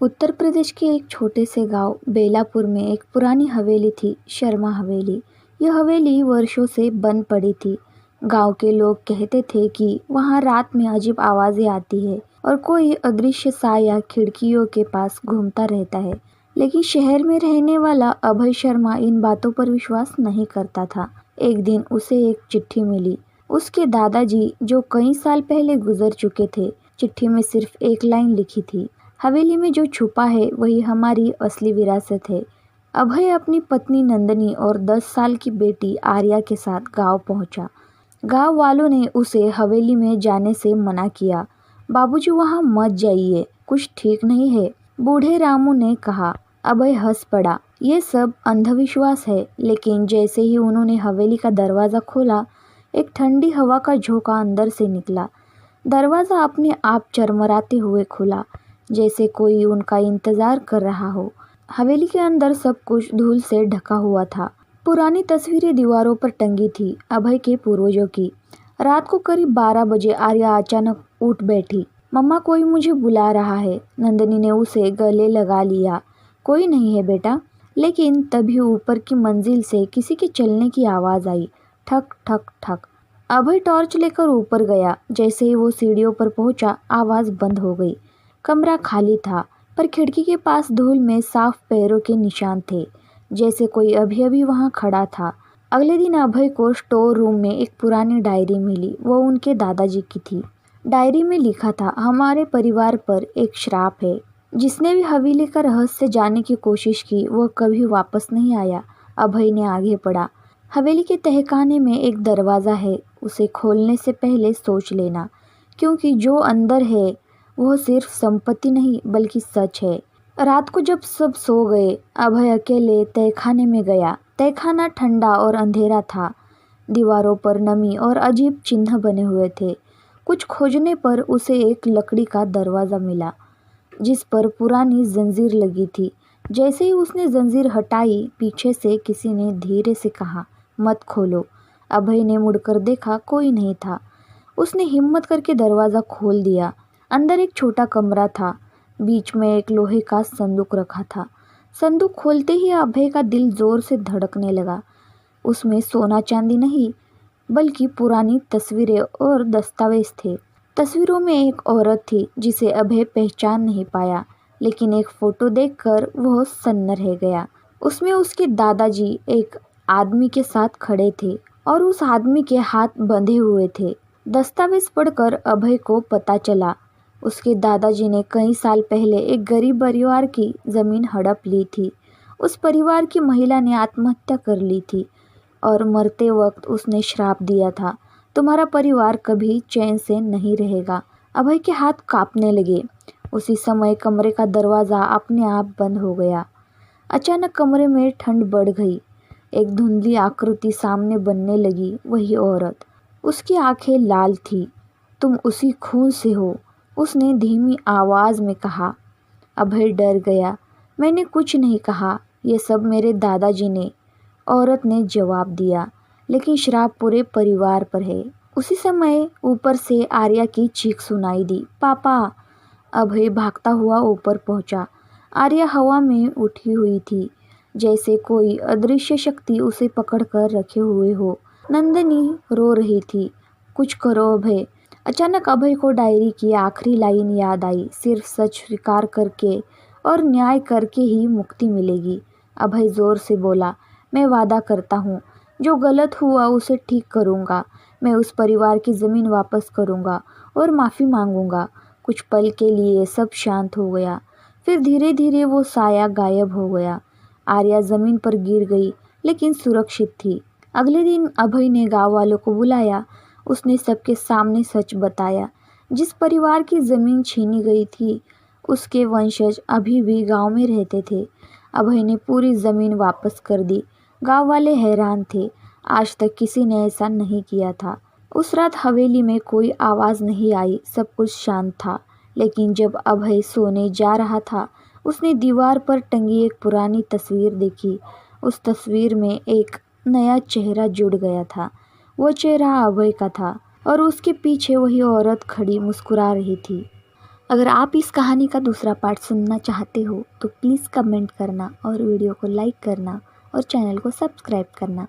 उत्तर प्रदेश के एक छोटे से गांव बेलापुर में एक पुरानी हवेली थी, शर्मा हवेली। यह हवेली वर्षों से बंद पड़ी थी। गांव के लोग कहते थे कि वहां रात में अजीब आवाजें आती है और कोई अदृश्य साया खिड़कियों के पास घूमता रहता है। लेकिन शहर में रहने वाला अभय शर्मा इन बातों पर विश्वास नहीं करता था। एक दिन उसे एक चिट्ठी मिली। उसके दादाजी जो कई साल पहले गुजर चुके थे। चिट्ठी में सिर्फ एक लाइन लिखी थी, हवेली में जो छुपा है वही हमारी असली विरासत है। अभय अपनी पत्नी नंदनी और 10 साल की बेटी आर्या के साथ गांव पहुंचा। गांव वालों ने उसे हवेली में जाने से मना किया। बाबूजी वहां मत जाइए, कुछ ठीक नहीं है, बूढ़े रामू ने कहा। अभय हंस पड़ा। ये सब अंधविश्वास है। लेकिन जैसे ही उन्होंने हवेली का दरवाज़ा खोला, एक ठंडी हवा का झोंका अंदर से निकला। दरवाज़ा अपने आप चरमराते हुए खुला, जैसे कोई उनका इंतजार कर रहा हो। हवेली के अंदर सब कुछ धूल से ढका हुआ था। पुरानी तस्वीरें दीवारों पर टंगी थी, अभय के पूर्वजों की। रात को करीब 12 बजे आर्या अचानक उठ बैठी। मम्मा, कोई मुझे बुला रहा है। नंदनी ने उसे गले लगा लिया। कोई नहीं है बेटा। लेकिन तभी ऊपर की मंजिल से किसी के चलने की आवाज़ आई, ठक ठक ठक। अभय टॉर्च लेकर ऊपर गया। जैसे ही वो सीढ़ियों पर पहुंचा, आवाज़ बंद हो गई। कमरा खाली था, पर खिड़की के पास धूल में साफ पैरों के निशान थे, जैसे कोई अभी अभी वहां खड़ा था। अगले दिन अभय को स्टोर रूम में एक पुरानी डायरी मिली। वो उनके दादाजी की थी। डायरी में लिखा था, हमारे परिवार पर एक श्राप है। जिसने भी हवेली का रहस्य जानने की कोशिश की वह कभी वापस नहीं आया। अभय ने आगे पढ़ा। हवेली के तहखाने में एक दरवाज़ा है, उसे खोलने से पहले सोच लेना, क्योंकि जो अंदर है वह सिर्फ संपत्ति नहीं बल्कि सच है। रात को जब सब सो गए, अभय अकेले तहखाने में गया। तहखाना ठंडा और अंधेरा था। दीवारों पर नमी और अजीब चिन्ह बने हुए थे। कुछ खोजने पर उसे एक लकड़ी का दरवाज़ा मिला, जिस पर पुरानी जंजीर लगी थी। जैसे ही उसने जंजीर हटाई, पीछे से किसी ने धीरे से कहा, मत खोलो। अभय ने मुड़कर देखा, कोई नहीं था। उसने हिम्मत करके दरवाज़ा खोल दिया। अंदर एक छोटा कमरा था। बीच में एक लोहे का संदूक रखा था। संदूक खोलते ही अभय का दिल जोर से धड़कने लगा। उसमें सोना चांदी नहीं, बल्कि पुरानी तस्वीरें और दस्तावेज थे। तस्वीरों में एक औरत थी जिसे अभय पहचान नहीं पाया, लेकिन एक फ़ोटो देखकर वह सन्न रह गया। उसमें उसके दादाजी एक आदमी के साथ खड़े थे और उस आदमी के हाथ बंधे हुए थे। दस्तावेज पढ़कर अभय को पता चला, उसके दादाजी ने कई साल पहले एक गरीब परिवार की ज़मीन हड़प ली थी। उस परिवार की महिला ने आत्महत्या कर ली थी और मरते वक्त उसने श्राप दिया था, तुम्हारा परिवार कभी चैन से नहीं रहेगा। अभय के हाथ कांपने लगे। उसी समय कमरे का दरवाज़ा अपने आप बंद हो गया। अचानक कमरे में ठंड बढ़ गई। एक धुंधली आकृति सामने बनने लगी, वही औरत। उसकी आंखें लाल थी। तुम उसी खून से हो, उसने धीमी आवाज़ में कहा। अभय डर गया। मैंने कुछ नहीं कहा, ये सब मेरे दादाजी ने, औरत ने जवाब दिया। लेकिन श्राप पूरे परिवार पर है। उसी समय ऊपर से आर्या की चीख सुनाई दी, पापा। अभय भागता हुआ ऊपर पहुंचा। आर्या हवा में उठी हुई थी, जैसे कोई अदृश्य शक्ति उसे पकड़कर रखे हुए हो। नंदनी रो रही थी, कुछ करो अभय। अचानक अभय को डायरी की आखिरी लाइन याद आई, सिर्फ सच स्वीकार करके और न्याय करके ही मुक्ति मिलेगी। अभय जोर से बोला, मैं वादा करता हूँ, जो गलत हुआ उसे ठीक करूँगा। मैं उस परिवार की ज़मीन वापस करूँगा और माफ़ी मांगूँगा। कुछ पल के लिए सब शांत हो गया। फिर धीरे धीरे वो साया गायब हो गया। आर्या ज़मीन पर गिर गई, लेकिन सुरक्षित थी। अगले दिन अभय ने गाँव वालों को बुलाया। उसने सबके सामने सच बताया। जिस परिवार की ज़मीन छीनी गई थी, उसके वंशज अभी भी गांव में रहते थे। अभय ने पूरी ज़मीन वापस कर दी। गांव वाले हैरान थे, आज तक किसी ने ऐसा नहीं किया था। उस रात हवेली में कोई आवाज़ नहीं आई, सब कुछ शांत था। लेकिन जब अभय सोने जा रहा था, उसने दीवार पर टंगी एक पुरानी तस्वीर देखी। उस तस्वीर में एक नया चेहरा जुड़ गया था। वो चेहरा अभय का था और उसके पीछे वही औरत खड़ी मुस्कुरा रही थी। अगर आप इस कहानी का दूसरा पार्ट सुनना चाहते हो तो प्लीज़ कमेंट करना और वीडियो को लाइक करना और चैनल को सब्सक्राइब करना।